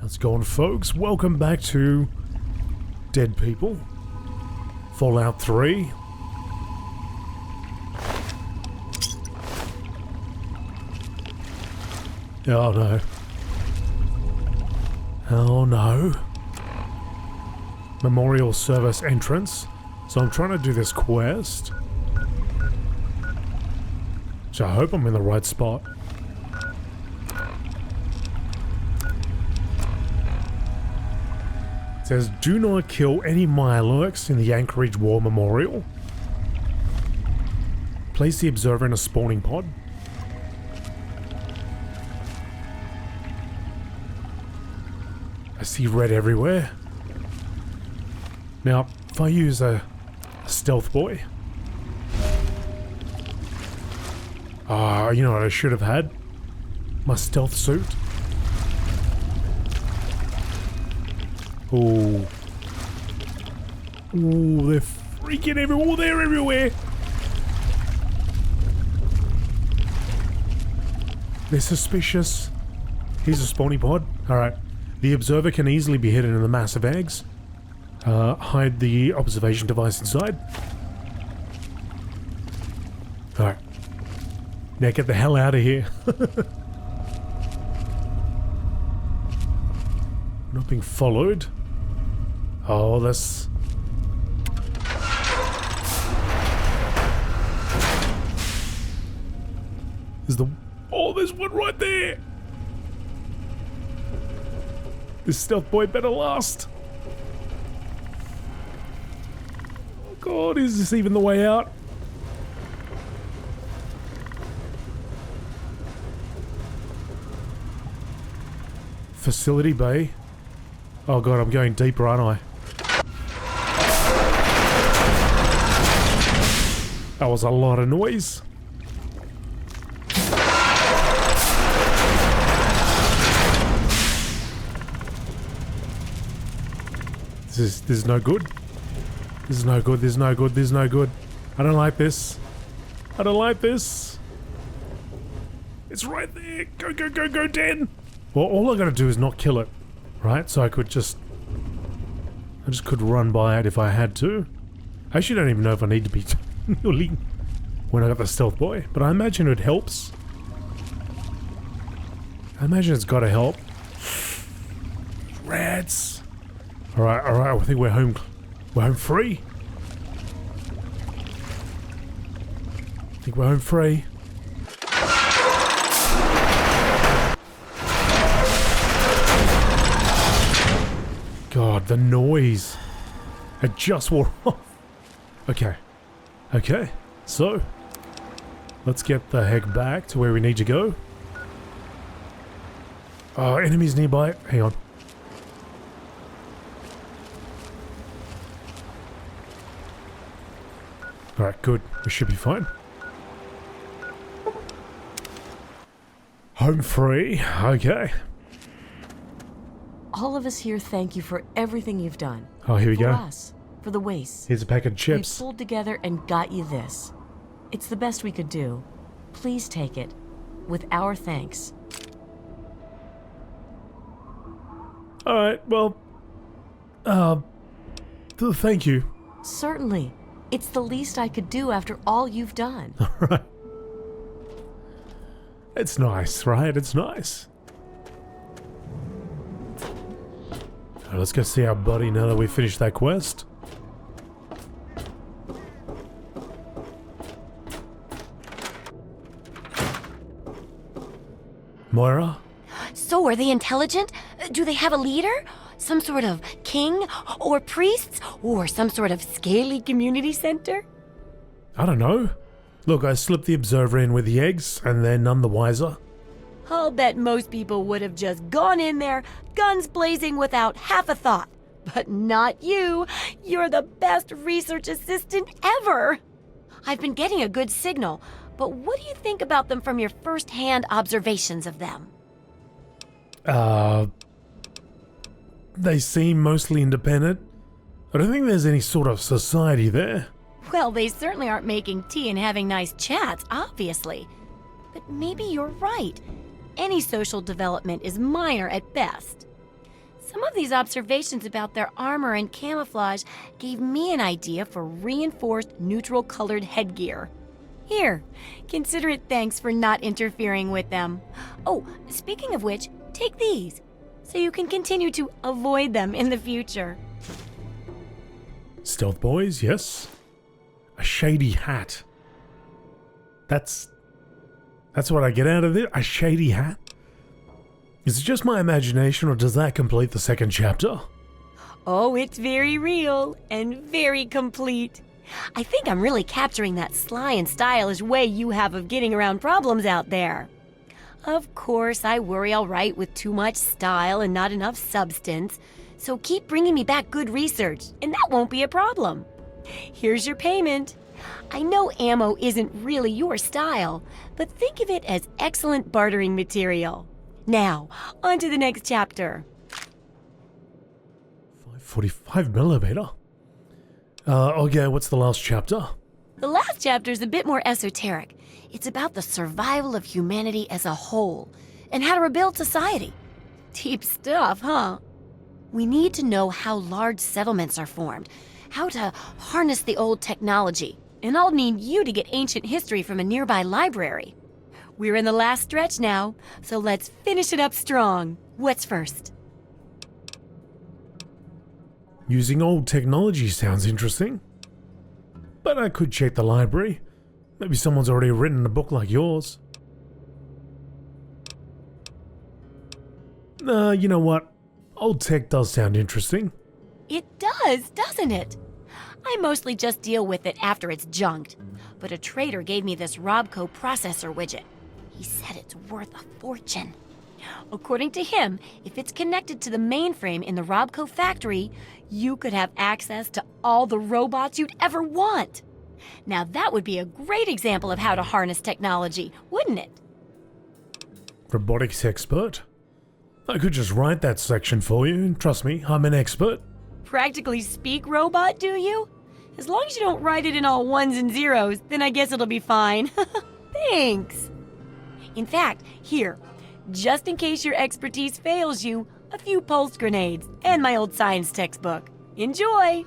How's it going, folks? Welcome back to Dead People, Fallout 3. Oh no. Oh no. Memorial Service entrance. So I'm trying to do this quest. So I hope I'm in the right spot. It says, do not kill any Mirelurks in the Anchorage War Memorial. Place the observer in a spawning pod. I see red everywhere. Now, if I use a stealth boy... you know what I should have had? My stealth suit. Ooh. Ooh, they're freaking everywhere. Oh, they're everywhere. They're suspicious. Here's a spawning pod. Alright. The observer can easily be hidden in the massive eggs. Hide the observation device inside. Alright. Now get the hell out of here. Not being followed. Oh, that's... There's the... Oh, there's one right there! This stealth boy better last. Oh god, is this even the way out? Facility bay. Oh god, I'm going deeper, aren't I? That was a lot of noise. This is no good. This is no good, this is no good, this is no good. I don't like this. I don't like this. It's right there. Go, go, go, go, Dan. Well, all I gotta do is not kill it. Right? So I just could run by it if I had to. I actually don't even know if I need to be kneeling when I got the stealth boy, but I imagine it helps. I imagine it's gotta help. Rats. Alright, alright, I think we're home. We're home free. I think we're home free. God, the noise. It just wore off. Okay. Okay. So, let's get the heck back to where we need to go. Enemies nearby. Hang on. Alright, good. We should be fine. Home free. Okay. All of us here thank you for everything you've done. Oh, here we go. For us, for the waste. Here's a pack of chips. We pulled together and got you this. It's the best we could do. Please take it, with our thanks. Alright, well... thank you. Certainly. It's the least I could do after all you've done. Alright. It's nice, right? It's nice. Alright, let's go see our buddy now that we finished that quest. Moira? So, are they intelligent? Do they have a leader? Some sort of king? Or priests? Or some sort of scaly community center? I don't know. Look, I slipped the observer in with the eggs, and they're none the wiser. I'll bet most people would have just gone in there, guns blazing without half a thought. But not you. You're the best research assistant ever. I've been getting a good signal, but what do you think about them from your first-hand observations of them? They seem mostly independent. I don't think there's any sort of society there. Well, they certainly aren't making tea and having nice chats, obviously. But maybe you're right. Any social development is minor at best. Some of these observations about their armor and camouflage gave me an idea for reinforced neutral-colored headgear. Here, consider it thanks for not interfering with them. Oh, speaking of which, take these, so you can continue to avoid them in the future. Stealth boys, yes. A shady hat. That's what I get out of it? A shady hat? Is it just my imagination, or does that complete the second chapter? Oh, it's very real and very complete. I think I'm really capturing that sly and stylish way you have of getting around problems out there. Of course, I worry I'll write with too much style and not enough substance, so keep bringing me back good research, and that won't be a problem. Here's your payment. I know ammo isn't really your style, but think of it as excellent bartering material. Now, on to the next chapter. 545mm? Okay, what's the last chapter? The last chapter is a bit more esoteric. It's about the survival of humanity as a whole and how to rebuild society. Deep stuff, huh? We need to know how large settlements are formed, how to harness the old technology, and I'll need you to get ancient history from a nearby library. We're in the last stretch now, so let's finish it up strong. What's first? Using old technology sounds interesting. But I could check the library. Maybe someone's already written a book like yours. You know what? Old tech does sound interesting. It does, doesn't it? I mostly just deal with it after it's junked. But a trader gave me this Robco processor widget. He said it's worth a fortune. According to him, if it's connected to the mainframe in the Robco factory, you could have access to all the robots you'd ever want. Now that would be a great example of how to harness technology, wouldn't it? Robotics expert? I could just write that section for you, and trust me, I'm an expert. Practically speak robot, do you? As long as you don't write it in all ones and zeros, then I guess it'll be fine. Thanks. In fact, here, just in case your expertise fails you, a few pulse grenades and my old science textbook. Enjoy!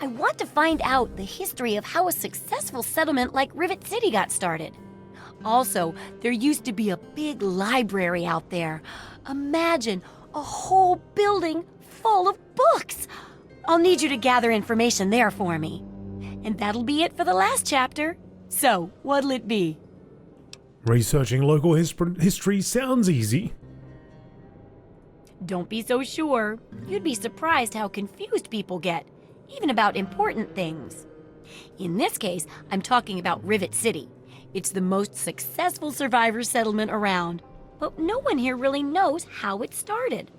I want to find out the history of how a successful settlement like Rivet City got started. Also, there used to be a big library out there. Imagine a whole building full of books. I'll need you to gather information there for me. And that'll be it for the last chapter. So, what'll it be? Researching local history sounds easy. Don't be so sure. You'd be surprised how confused people get, even about important things. In this case, I'm talking about Rivet City. It's the most successful survivor settlement around, but no one here really knows how it started.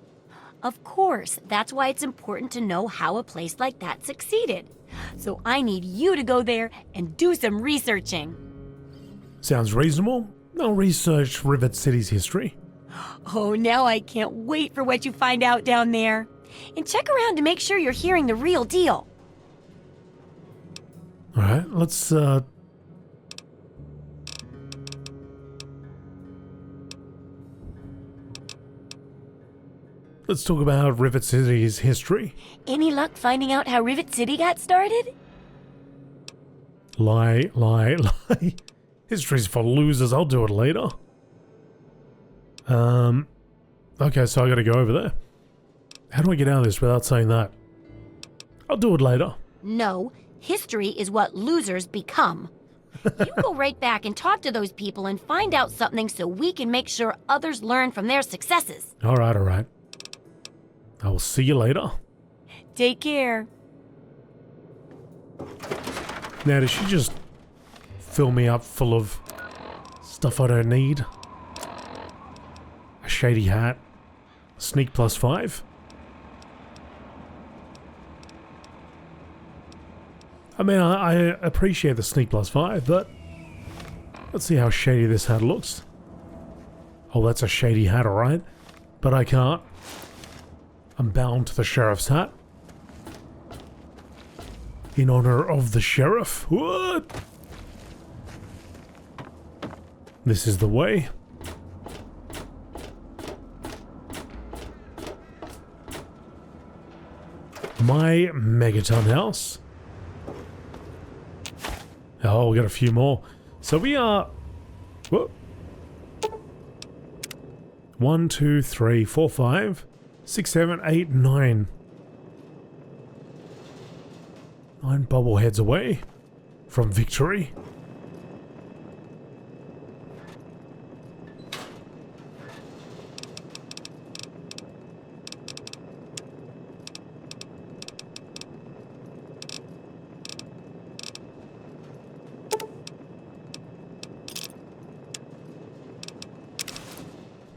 Of course, that's why it's important to know how a place like that succeeded. So I need you to go there and do some researching. Sounds reasonable. I'll research Rivet City's history. Oh, now I can't wait for what you find out down there. And check around to make sure you're hearing the real deal. Alright, let's talk about Rivet City's history. Any luck finding out how Rivet City got started? Lie. History's for losers, I'll do it later. Okay, so I gotta go over there. How do I get out of this without saying that? I'll do it later. No, history is what losers become. You go right back and talk to those people and find out something so we can make sure others learn from their successes. Alright. I will see you later. Take care. Now, does she just fill me up full of stuff I don't need? A shady hat. Sneak +5. I mean, I appreciate the sneak +5, but let's see how shady this hat looks. Oh, that's a shady hat, alright. But I can't. I'm bound to the sheriff's hat. In honor of the sheriff. What? This is the way. My megaton house. Oh, we got a few more. So we are... Whoop. 1, 2, 3, 4, 5, 6, 7, 8, 9. 9 bobbleheads away from victory.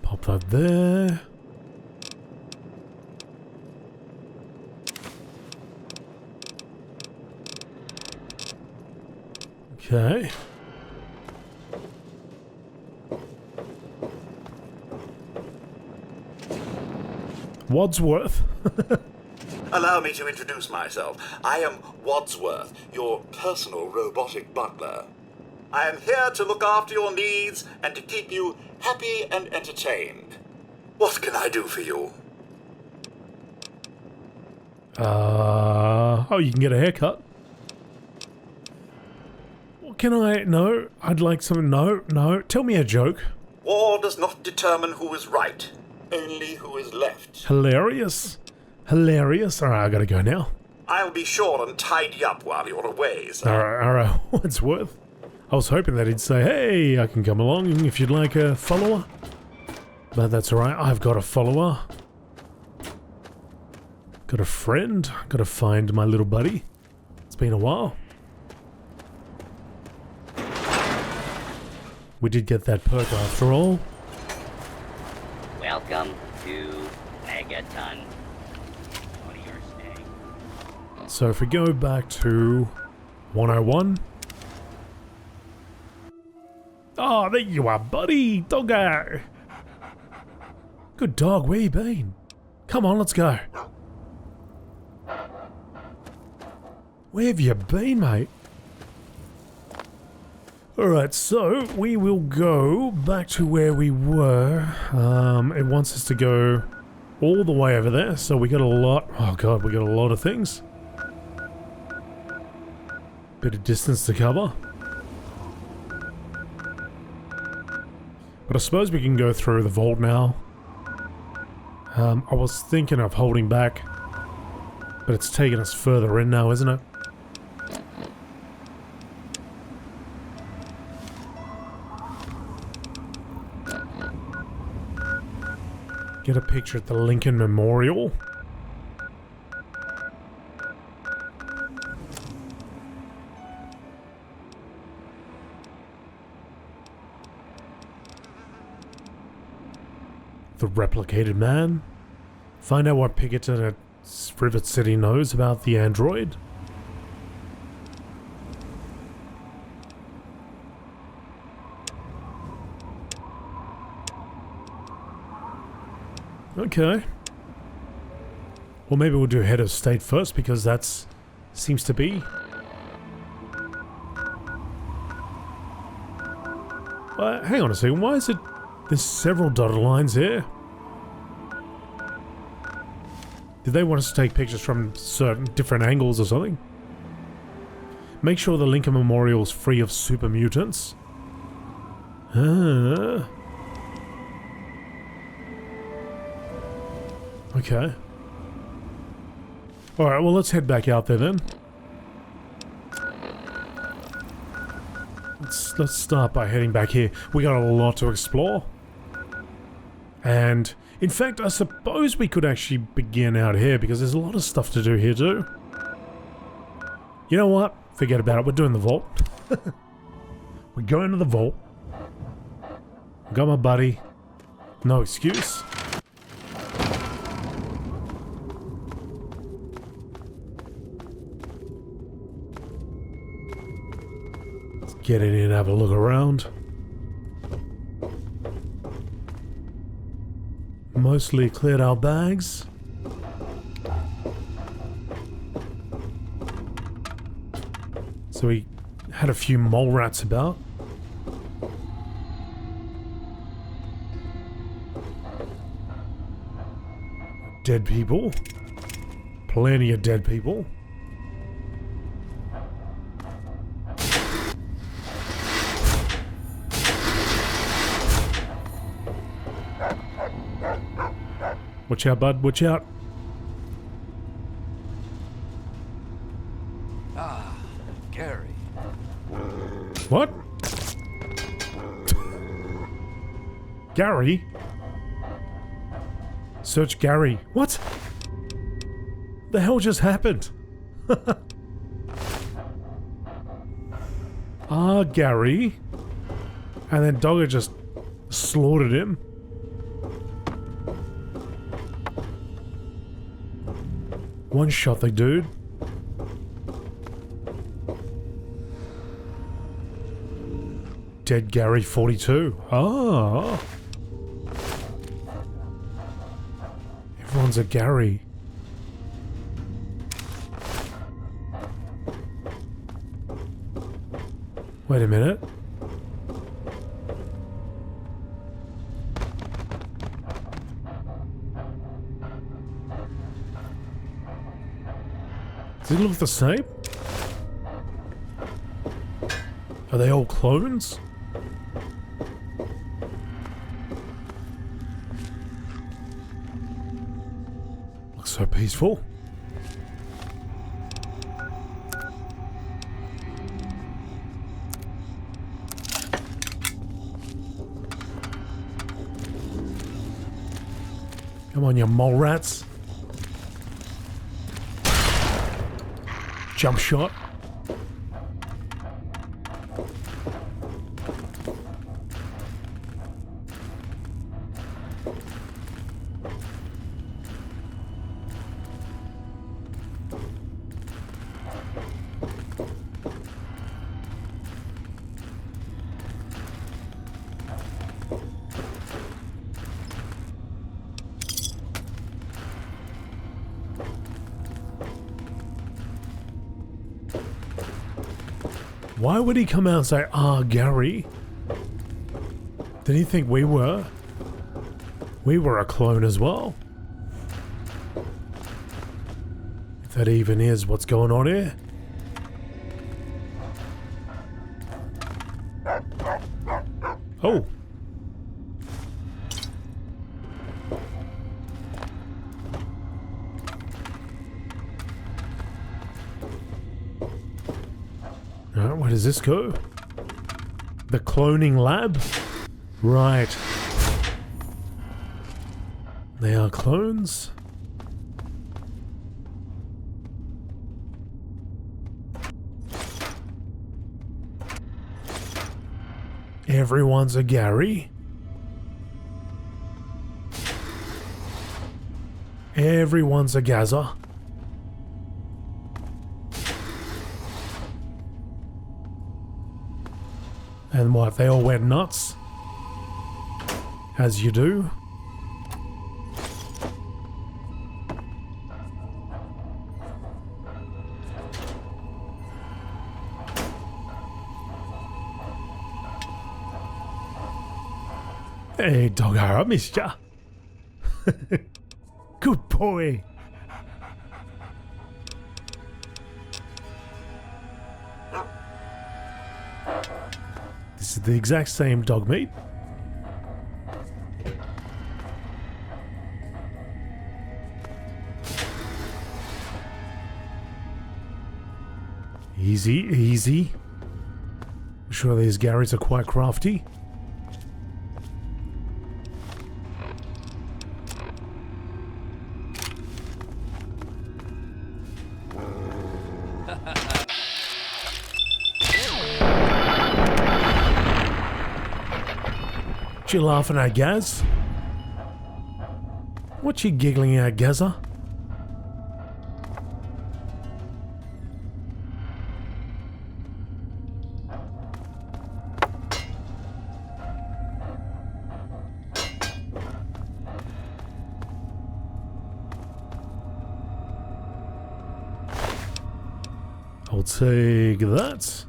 Pop that there. Okay. Wadsworth. Allow me to introduce myself. I am Wadsworth, your personal robotic butler. I am here to look after your needs and to keep you happy and entertained. What can I do for you? Oh, you can get a haircut. What can I... No, I'd like some... No. Tell me a joke. War does not determine who is right, only who is left. Hilarious. Hilarious. Alright, I gotta go now. I'll be sure and tidy up while you're away, sir. Alright. Wadsworth. I was hoping that he'd say, hey, I can come along if you'd like a follower. But that's alright, I've got a follower. Got a friend. Gotta find my little buddy. It's been a while. We did get that perk after all. Welcome to Megaton. What are you saying? So if we go back to 101. Oh, there you are, buddy! Doggo! Good dog, where you been? Come on, let's go. Where have you been, mate? Alright, so we will go back to where we were. It wants us to go all the way over there, so we got a lot... Oh god, we got a lot of things. Bit of distance to cover. But I suppose we can go through the vault now. I was thinking of holding back, but it's taking us further in now, isn't it? Get a picture at the Lincoln Memorial. The replicated man. Find out what Pinkerton at Rivet City knows about the android. Okay. Well, maybe we'll do head of state first because that's seems to be. Hang on a second. Why is it? There's several dotted lines here. Did they want us to take pictures from certain different angles or something? Make sure the Lincoln Memorial is free of super mutants. Okay. Alright, well let's head back out there then. Let's start by heading back here. We got a lot to explore. And, in fact, I suppose we could actually begin out here because there's a lot of stuff to do here too. You know what? Forget about it. We're doing the vault. We're going to the vault. Got my buddy. No excuse. Let's get in here and have a look around. Mostly cleared our bags. So we had a few mole rats about. Dead people. Plenty of dead people. Watch out, bud. Watch out. Ah, Gary. What? Gary? Search Gary. What? The hell just happened? Gary. And then Dogger just slaughtered him. One shot the dude. Dead Gary 42. Ah. Everyone's a Gary. Wait a minute. Does it look the same? Are they all clones? Looks so peaceful. Come on, you mole rats. Jump shot. Why would he come out and say, Gary? Did he think we were? We were a clone as well. If that even is what's going on here. Oh. Where does this go? The cloning lab? Right. They are clones. Everyone's a Gary. Everyone's a Gaza. And what, they all went nuts? As you do. Hey, Dogger, I missed ya. Good boy. This is the exact same dog meat. Easy, easy. I'm sure these Garys are quite crafty. You laughing at, Gaz? What you giggling at, Gaza? I'll take that.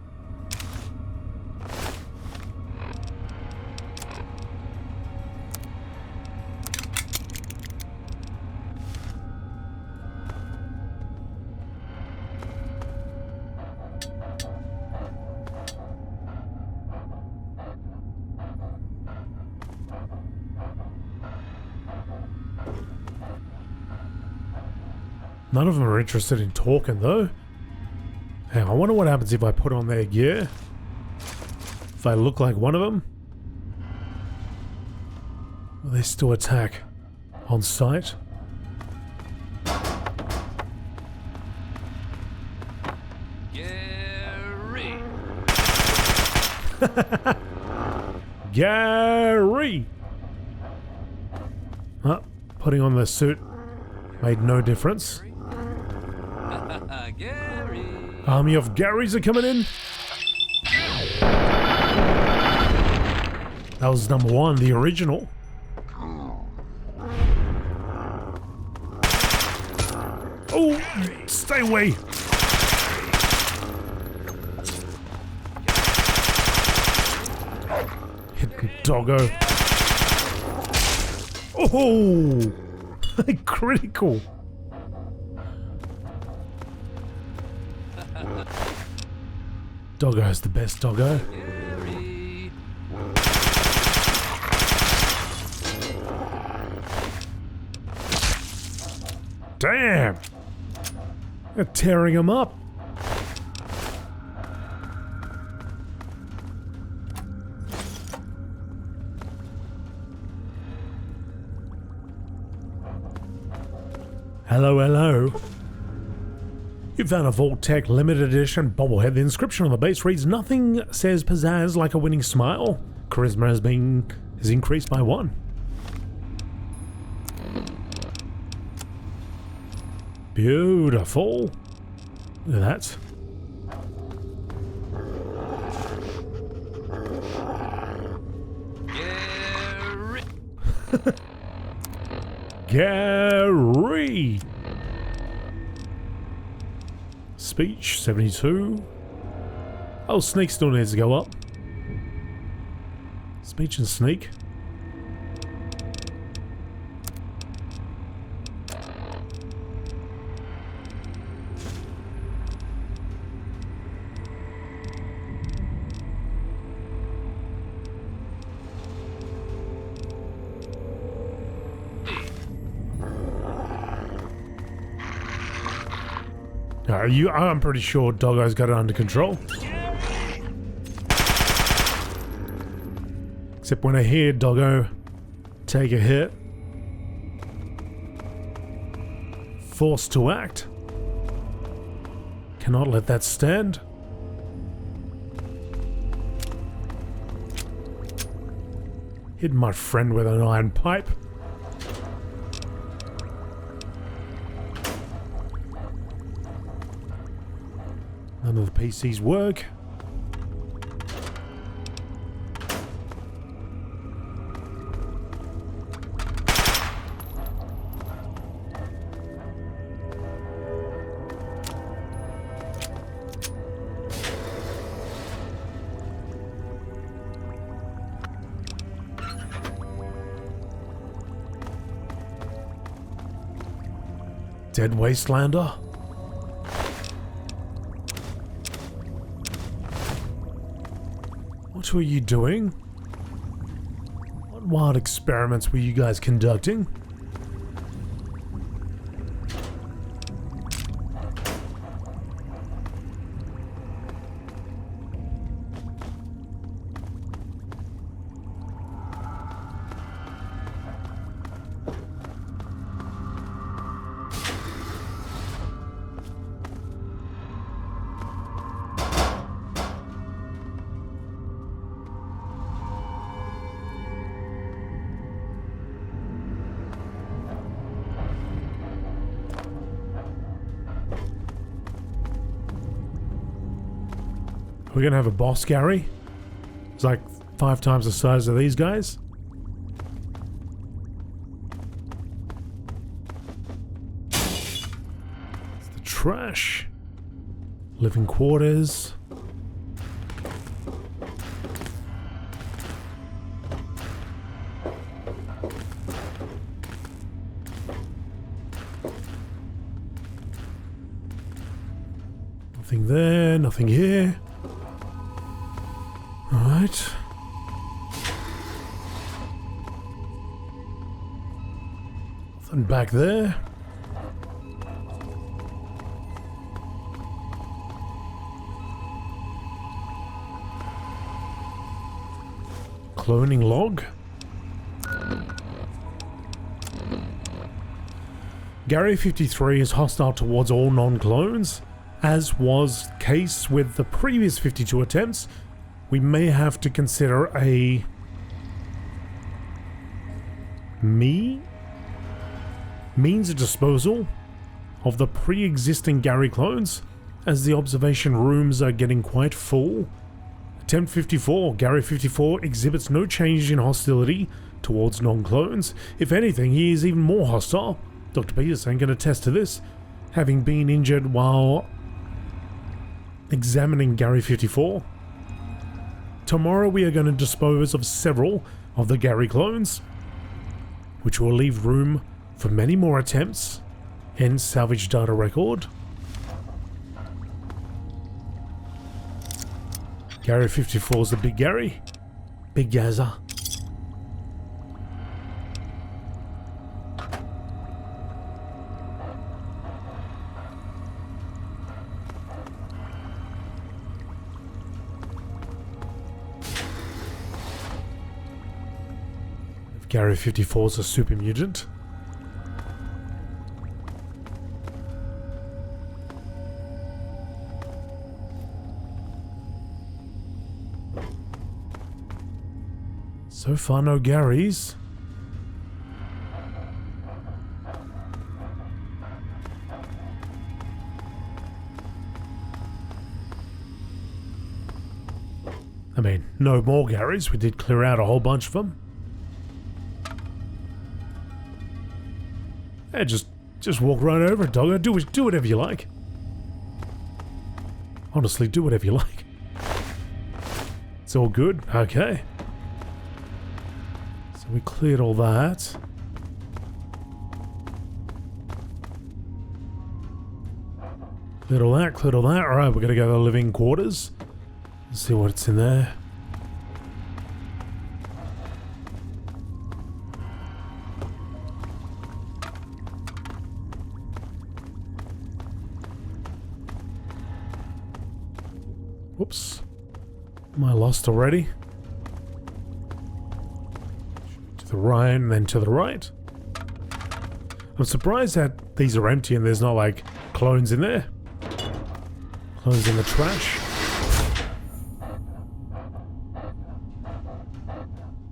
None of them are interested in talking though. Hey, I wonder what happens if I put on their gear. If I look like one of them. Will they still attack on sight? Gary! Gary! Putting on the suit made no difference. Gary! Army of Garys are coming in. That was number one, the original. Oh, stay away. Hit doggo. Oh, critical. Doggo's the best doggo. Gary! Damn! They're tearing him up. Hello, hello. You found a Vault Tech limited edition bobblehead. The inscription on the base reads, "Nothing says pizzazz like a winning smile. Charisma is increased by 1. Beautiful. Look at that. Gary! Gary! Speech 72. Oh, sneak still needs to go up. Speech and sneak. I'm pretty sure Doggo's got it under control. Except when I hear Doggo take a hit, forced to act. Cannot let that stand. Hit my friend with an iron pipe. None of the PCs work. Dead Wastelander? What were you doing? What wild experiments were you guys conducting? We're gonna have a boss, Gary? It's like 5 times the size of these guys. It's the trash. Living quarters. Nothing there, nothing here. Alright. Nothing back there. cloning log. Gary 53 is hostile towards all non-clones. As was the case with the previous 52 attempts, we may have to consider a means of disposal of the pre-existing Gary clones, as the observation rooms are getting quite full. Attempt 54. Gary 54 exhibits no change in hostility towards non-clones. If anything, he is even more hostile. Dr. Peterson can attest to this, having been injured while examining Gary 54. Tomorrow we are going to dispose of several of the Gary clones, which will leave room for many more attempts in salvage data record. Gary 54 is the big Gary. Big Gaza. Gary 54 is a super mutant. So far, no Garys. I mean, no more Garys. We did clear out a whole bunch of them. Yeah, just walk right over it, doggo. Do whatever you like. Honestly, do whatever you like. It's all good. Okay. So we cleared all that. Cleared all that, cleared all that. Alright, we're gonna go to the living quarters. Let's see what's in there. Whoops. Am I lost already? To the right and then to the right. I'm surprised that these are empty and there's not like clones in there. Clones in the trash.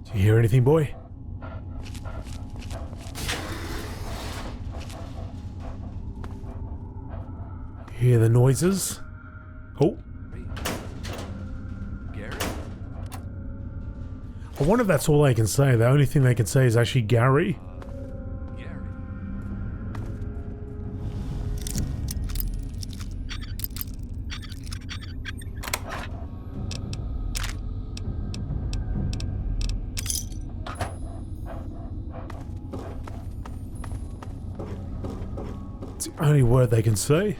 Do you hear anything, boy? You hear the noises? Oh. I wonder if that's all they can say. The only thing they can say is actually Gary. It's the only word they can say.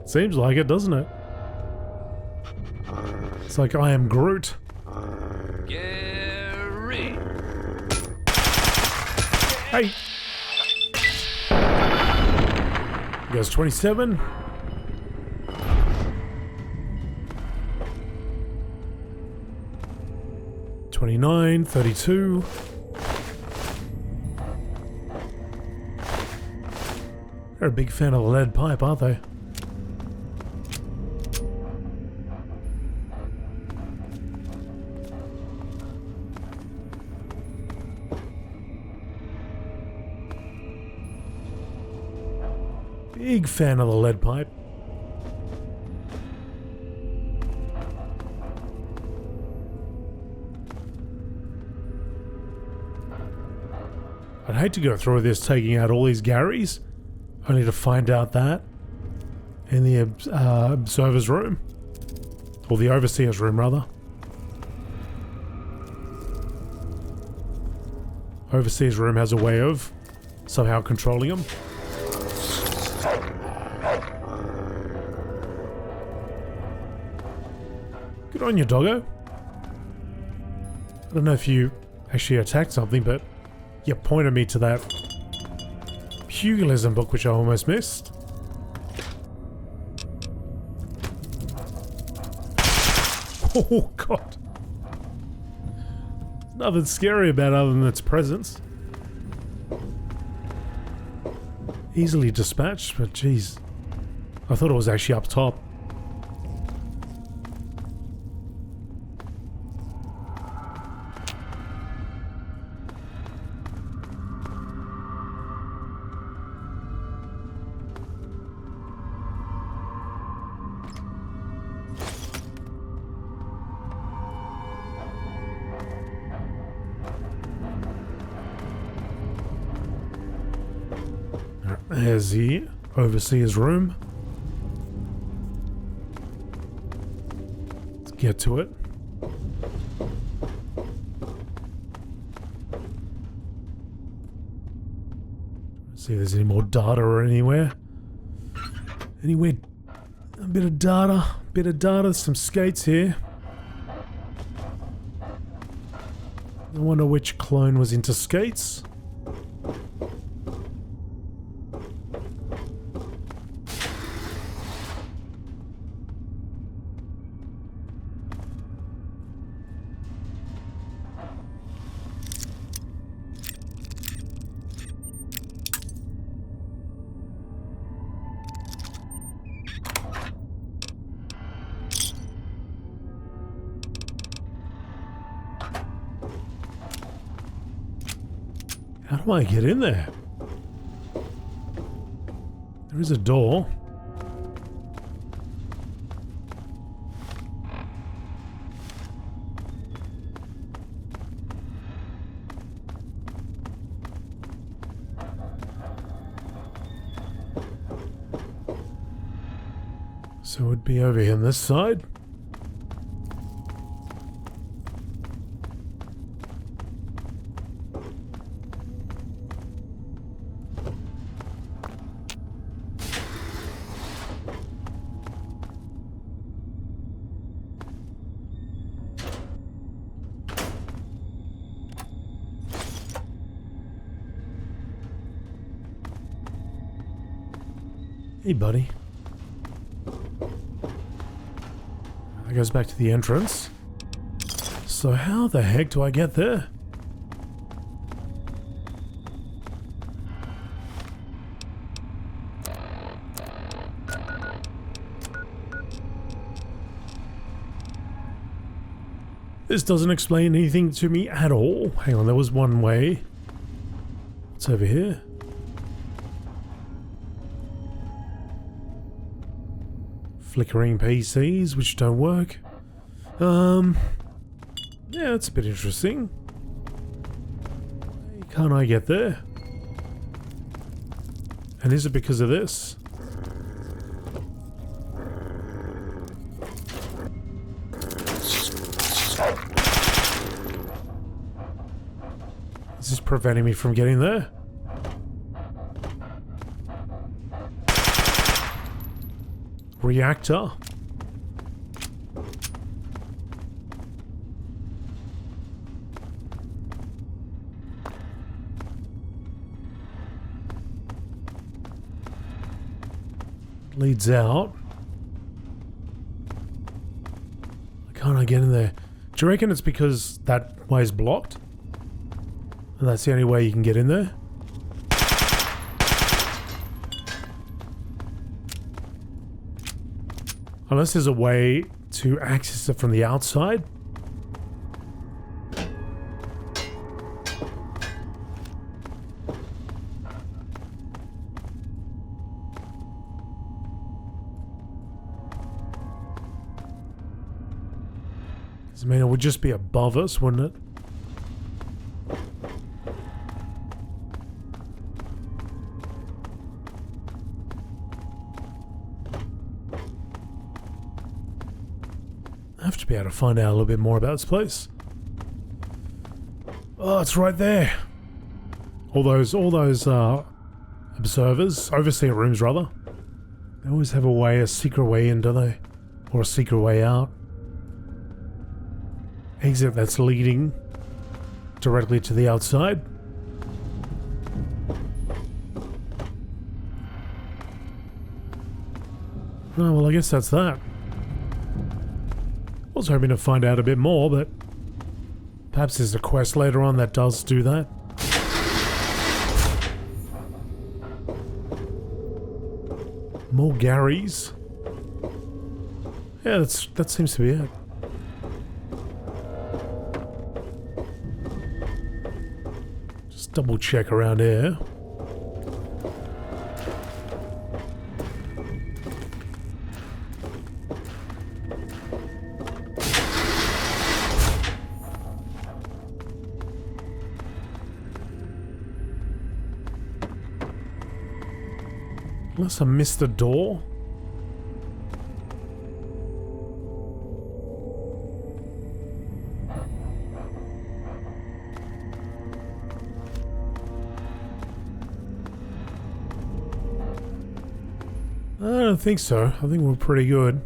Seems like it, doesn't it? It's like I am Groot. Gary. Hey! He goes 27. $29, 32. They're a big fan of the lead pipe, aren't they? Big fan of the lead pipe. I'd hate to go through this taking out all these Garys, only to find out that in the observer's room. Or the overseer's room, rather. Overseer's room has a way of somehow controlling them. Good on you, doggo. I don't know if you actually attacked something, but you pointed me to that pugilism book, which I almost missed. Oh god. Nothing scary about it other than its presence. Easily dispatched, but jeez. I thought it was actually up top. There's the overseer's room. Let's get to it. See if there's any more data or anywhere. Anywhere. A bit of data, some skates here. I wonder which clone was into skates. How do I get in there? There is a door. So it would be over here on this side. Hey, buddy. That goes back to the entrance. So how the heck do I get there? This doesn't explain anything to me at all. Hang on, there was one way. What's over here? Flickering PCs, which don't work. Yeah, that's a bit interesting. Can't I get there? And is it because of this? Is this preventing me from getting there? Reactor. Leads out. Can't I get in there? Do you reckon it's because that way is blocked? And that's the only way you can get in there? Unless there's a way to access it from the outside. I mean, it would just be above us, wouldn't it? I have to be able to find out a little bit more about this place. Oh, it's right there. All those observers, overseer rooms rather. They always have a secret way in, don't they? Or a secret way out. Exit that's leading directly to the outside. Oh, well, I guess that's that. I was hoping to find out a bit more, but perhaps there's a quest later on that does do that. More Gaarys. Yeah, that seems to be it. Just double check around here. Unless I missed the door. I don't think so. I think we're pretty good.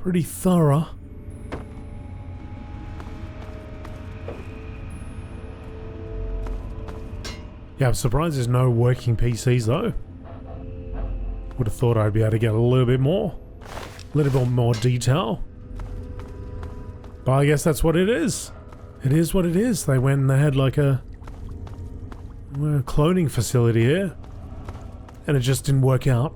Pretty thorough. Yeah, I'm surprised there's no working PCs though. Would have thought I'd be able to get a little bit more detail. But I guess that's what it is. It is what it is. They went and they had like a cloning facility here. And it just didn't work out.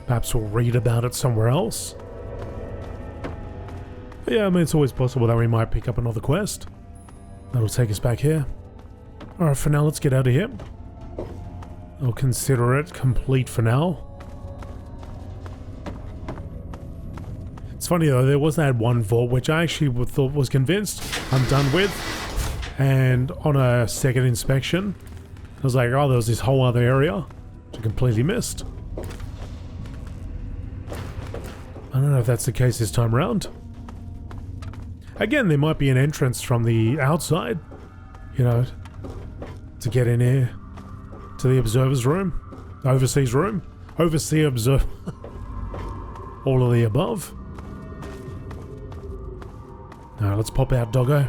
Perhaps we'll read about it somewhere else. But yeah, I mean, it's always possible that we might pick up another quest. That'll take us back here. Alright, for now, let's get out of here. I'll consider it complete for now. It's funny though, there was that one vault which I actually thought was convinced I'm done with. And on a second inspection, I was like, oh, there was this whole other area which I completely missed. I don't know if that's the case this time around. Again, there might be an entrance from the outside, you know, to get in here to the observer's room, overseer's room, overseer, observer, all of the above. Now let's pop out, doggo.